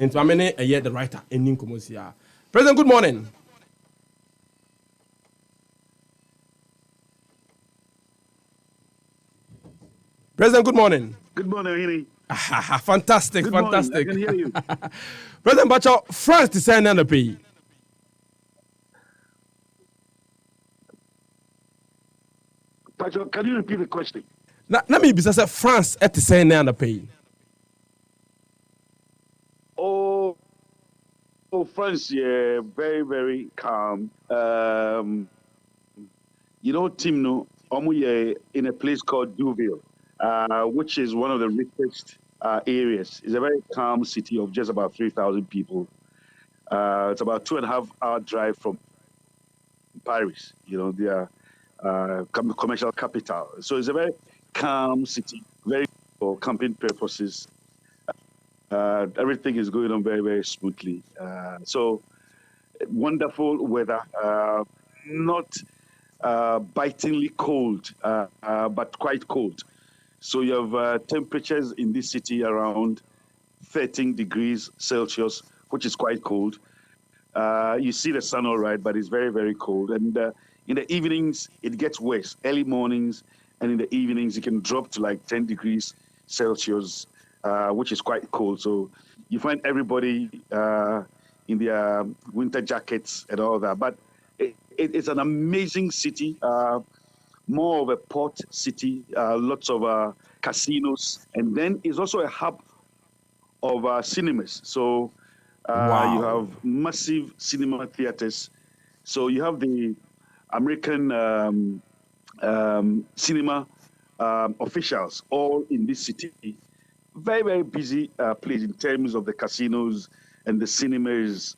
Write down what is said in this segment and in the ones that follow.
Into a minute, a year the writer in Ninkomosia. President, good morning. President, good morning. Good morning, Henry. Fantastic, Good fantastic. Morning. I can hear you. President Bacho, France to send on the pay. Patrick, can you repeat the question? Let me be say France at the send on the pay. Oh, France, yeah, very, very calm. Timno, in a place called Deauville, which is one of the richest areas. It's a very calm city of just about 3,000 people. It's about 2.5 hour drive from Paris, their commercial capital. So it's a very calm city, very for camping purposes. Everything is going on very, very smoothly. So wonderful weather, not bitingly cold, but quite cold. So you have temperatures in this city around 13 degrees Celsius, which is quite cold. You see the sun all right, but it's very, very cold. And in the evenings, it gets worse. Early mornings and in the evenings, it can drop to like 10 degrees Celsius, which is quite cold. So you find everybody in their winter jackets and all that. But it's an amazing city, more of a port city, lots of casinos. And then it's also a hub of cinemas. So you have massive cinema theaters. So you have the American cinema officials all in this city. Very, very busy place in terms of the casinos and the cinemas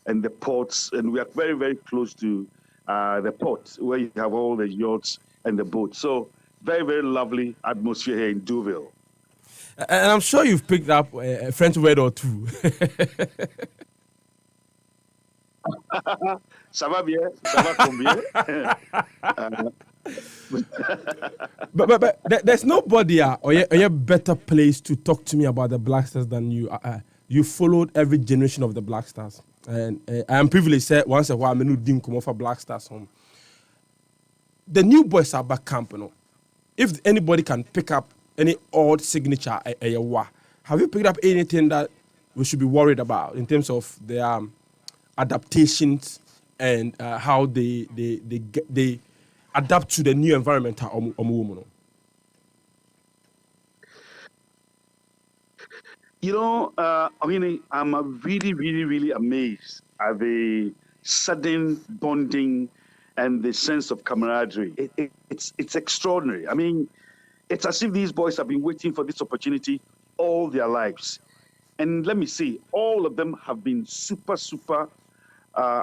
and the ports. And we are very, very close to the port where you have all the yachts and the boats. So very, very lovely atmosphere here in Deauville. And I'm sure you've picked up a French word or two. Ça va bien? Ça va combien? but there's nobody or a better place to talk to me about the Black Stars than you. You followed every generation of the Black Stars. And I am privileged to say once a while, I didn't come off a Black Stars home. The new boys are back camp, If anybody can pick up any odd signature, have you picked up anything that we should be worried about in terms of their adaptations and how they adapt to the new environment? I'm really, really, really amazed at the sudden bonding and the sense of camaraderie. It's extraordinary. I mean, it's as if these boys have been waiting for this opportunity all their lives. And let me see, all of them have been super, super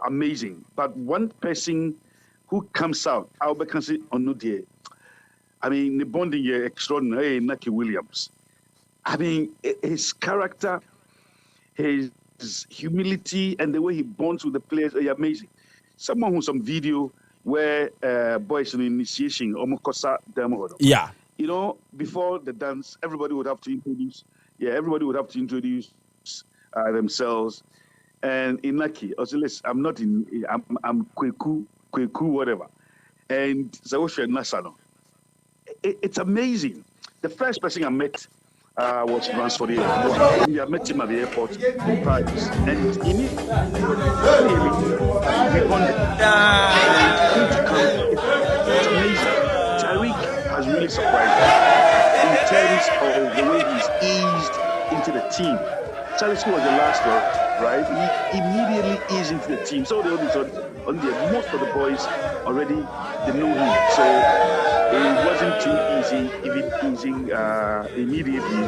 amazing. But one person who comes out, Albekansi Onudie, I mean, the bonding here extraordinary, Naki Williams. I mean, his character, his humility, and the way he bonds with the players are amazing. Someone who's some video where boys in initiation, Omokosa Demo. Yeah. Before the dance, everybody would have to introduce themselves. And Inaki, also, I'm not I'm Kweku, whatever. And Zawoshe Nasano. It's amazing. The first person I met was Transfer. I met him at the airport in Paris. And in it, it's amazing. Tariq has really surprised me in terms of the way he's eased into the team. Tariq was the last one, right? He immediately eased into the team. So most of the boys already they know him. So it wasn't too easy, even easing immediately.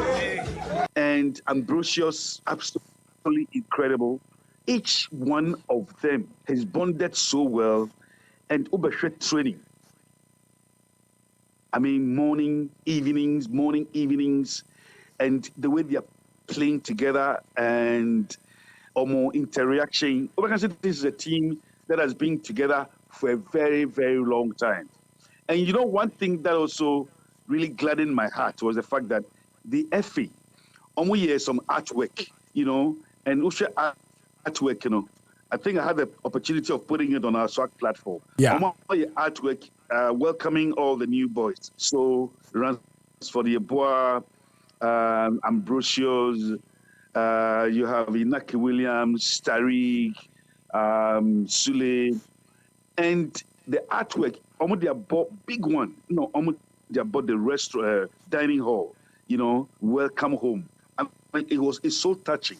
And Ambrosius, absolutely incredible. Each one of them has bonded so well, and Ubeshet training. I mean, morning, evenings, and the way they are playing together and more interaction. Ubeshet, this is a team that has been together for a very, very long time. And one thing that also really gladdened my heart was the fact that the FA, some artwork, And Usha artwork, I think I had the opportunity of putting it on our SWAG platform. Yeah. Artwork welcoming all the new boys. So runs for the Yeboah, Ambrosios, you have Inaki Williams, Tariq, Sule, and the artwork, almost they bought big one, almost they bought the restaurant, dining hall, welcome home. I mean, it's so touching.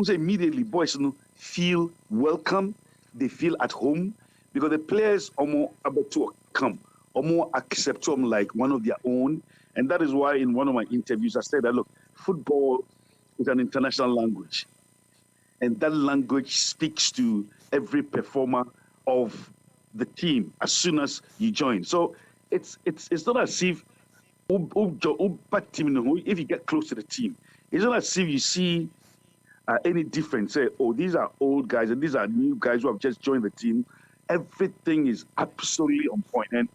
Say immediately, boys, feel welcome, they feel at home because the players are more about to come or more accept them like one of their own. And that is why in one of my interviews I said that look, football is an international language. And that language speaks to every performer of the team as soon as you join. So it's not as if if you get close to the team, it's not as if you see any difference. Say, oh, these are old guys and these are new guys who have just joined the team. Everything is absolutely on point, and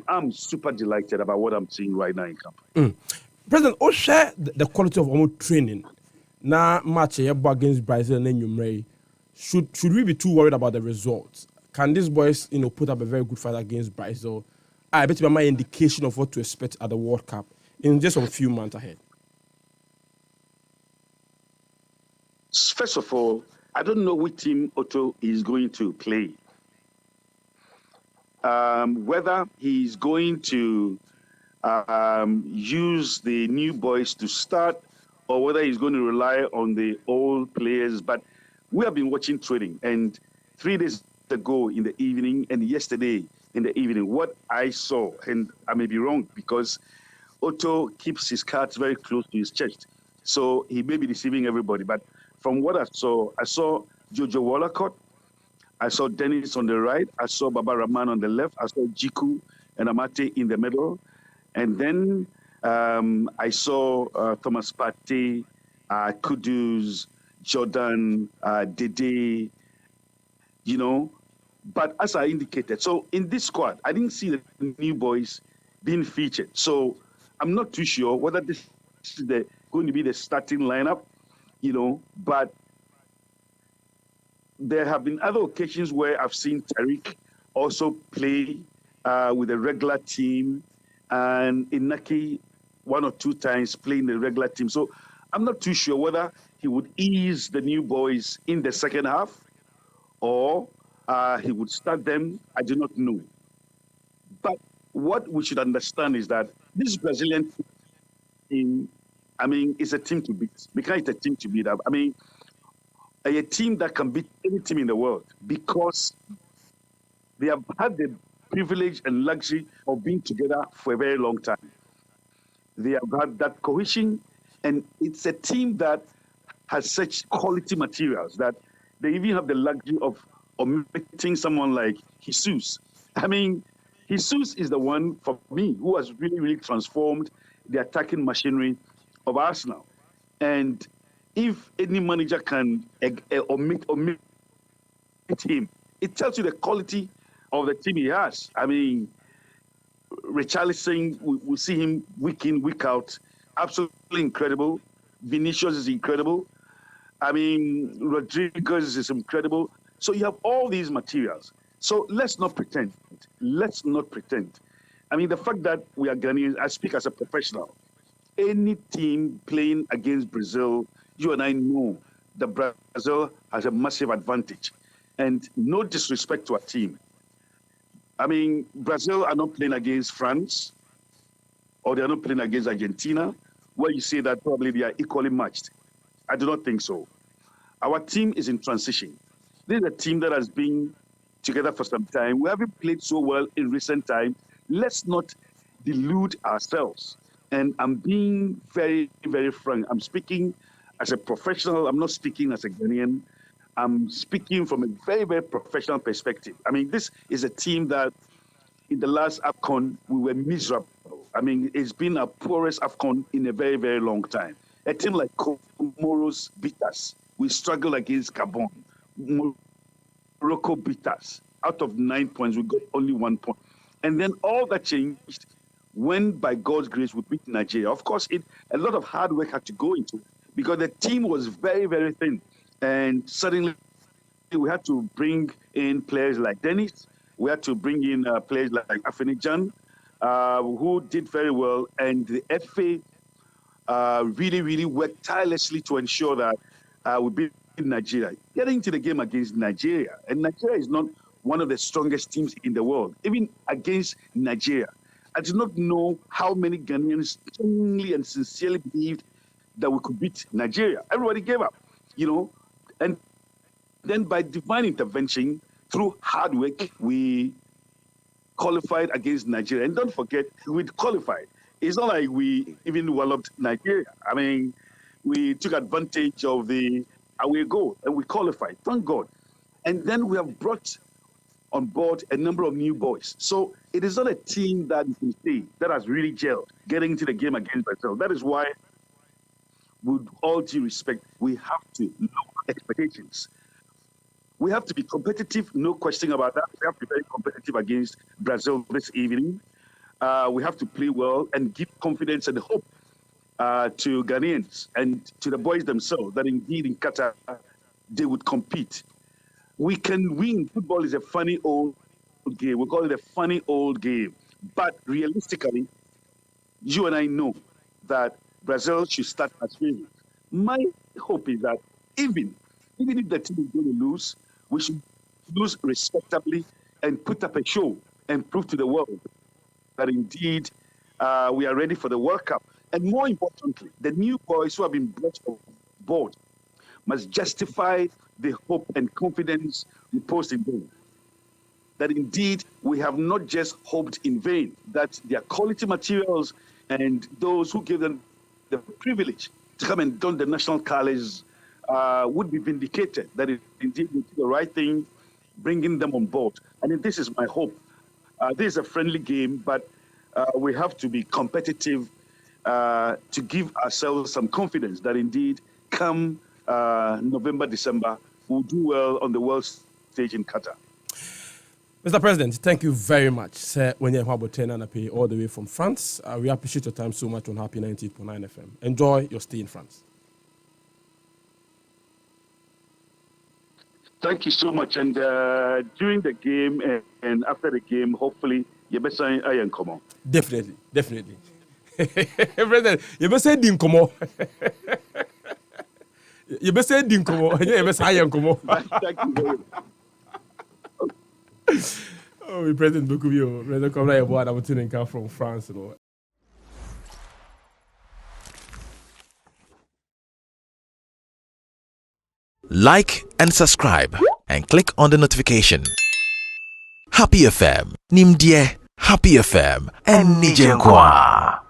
I'm super delighted about what I'm seeing right now in camp. President, share the quality of almost training. Now, match against Brazil and then should we be too worried about the results? Can these boys, put up a very good fight against Brazil? I bet you my indication of what to expect at the World Cup in just a few months ahead. First of all, I don't know which team Otto is going to play. Whether he's going to use the new boys to start or whether he's going to rely on the old players. But we have been watching training, and 3 days ago in the evening and yesterday in the evening, what I saw, and I may be wrong because Otto keeps his cards very close to his chest. So he may be deceiving everybody. But from what I saw Jojo Wallacott, I saw Dennis on the right, I saw Baba Rahman on the left, I saw Jiku and Amate in the middle. And then I saw Thomas Partey, Kudus, Jordan, Dede, But as I indicated, so in this squad, I didn't see the new boys being featured. So I'm not too sure whether this is going to be the starting lineup, but there have been other occasions where I've seen Tariq also play with a regular team and Inaki 1 or 2 times playing the regular team. So I'm not too sure whether he would ease the new boys in the second half or he would start them. I do not know. But what we should understand is that this Brazilian team, it's a team to beat. Because it's a team to beat. A team that can beat any team in the world because they have had the privilege and luxury of being together for a very long time. They have had that cohesion, and it's a team that has such quality materials that they even have the luxury of omitting someone like Jesus. Jesus is the one, for me, who has really, really transformed the attacking machinery of Arsenal. And if any manager can omit him, it tells you the quality of the team he has. Richarlison, we see him week in, week out. Absolutely incredible. Vinicius is incredible. Rodriguez is incredible. So you have all these materials. So let's not pretend. Let's not pretend. The fact that we are Ghanaians, I speak as a professional. Any team playing against Brazil, you and I know that Brazil has a massive advantage. And no disrespect to our team. Brazil are not playing against France or they are not playing against Argentina, where you say that probably they are equally matched. I do not think so. Our team is in transition. This is a team that has been together for some time. We haven't played so well in recent times. Let's not delude ourselves. And I'm being very, very frank. I'm speaking as a professional. I'm not speaking as a Ghanaian. I'm speaking from a very, very professional perspective. This is a team that in the last AFCON, we were miserable. It's been our poorest AFCON in a very, very long time. A team like Comoros beat us. We struggled against Gabon. Morocco beat us. Out of 9 points, we got only 1 point. And then all that changed when, by God's grace, we beat Nigeria. Of course, a lot of hard work had to go into it because the team was very, very thin. And suddenly we had to bring in players like Dennis. We had to bring in players like Afenijan, who did very well. And the FA really, really worked tirelessly to ensure that we beat Nigeria. Getting into the game against Nigeria, and Nigeria is not one of the strongest teams in the world, even against Nigeria. I did not know how many Ghanaians strongly and sincerely believed that we could beat Nigeria. Everybody gave up, and then by divine intervention, through hard work, we qualified against Nigeria. And don't forget, we qualified. It's not like we even walloped Nigeria. I mean, we took advantage of the away goal and we qualified. Thank God. And then we have brought on board a number of new boys. So it is not a team that you can say that has really gelled getting into the game against Brazil. That is why, with all due respect, we have to lower expectations. We have to be competitive, no question about that. We have to be very competitive against Brazil this evening. We have to play well and give confidence and hope to Ghanaians and to the boys themselves that indeed in Qatar they would compete. We can win. Football is a funny old game. We call it a funny old game. But realistically, you and I know that Brazil should start as favorites. My hope is that even if the team is going to lose, we should lose respectably and put up a show and prove to the world that indeed we are ready for the World Cup. And more importantly, the new boys who have been brought on board must justify the hope and confidence reposed in them. That indeed we have not just hoped in vain, that their quality materials and those who give them the privilege to come and don the national colors would be vindicated, that it indeed we do the right thing, bringing them on board. And this is my hope. This is a friendly game, but we have to be competitive to give ourselves some confidence that indeed come November, December, we'll do well on the world stage in Qatar. Mr. President, thank you very much. Sir, when you're all the way from France, we appreciate your time so much on Happy 98.9 FM. Enjoy your stay in France. Thank you so much. And during the game and after the game, hopefully, you better say I am come on. Definitely. President, you better say dim come on. You better say dim come on. You better say I am come on. Thank you very much. Oh, President Bukubio, President Kwabena Yeboah SWAG from France. Like and subscribe and click on the notification. Happy FM, Nimdie, Happy FM, and Nijenkwa.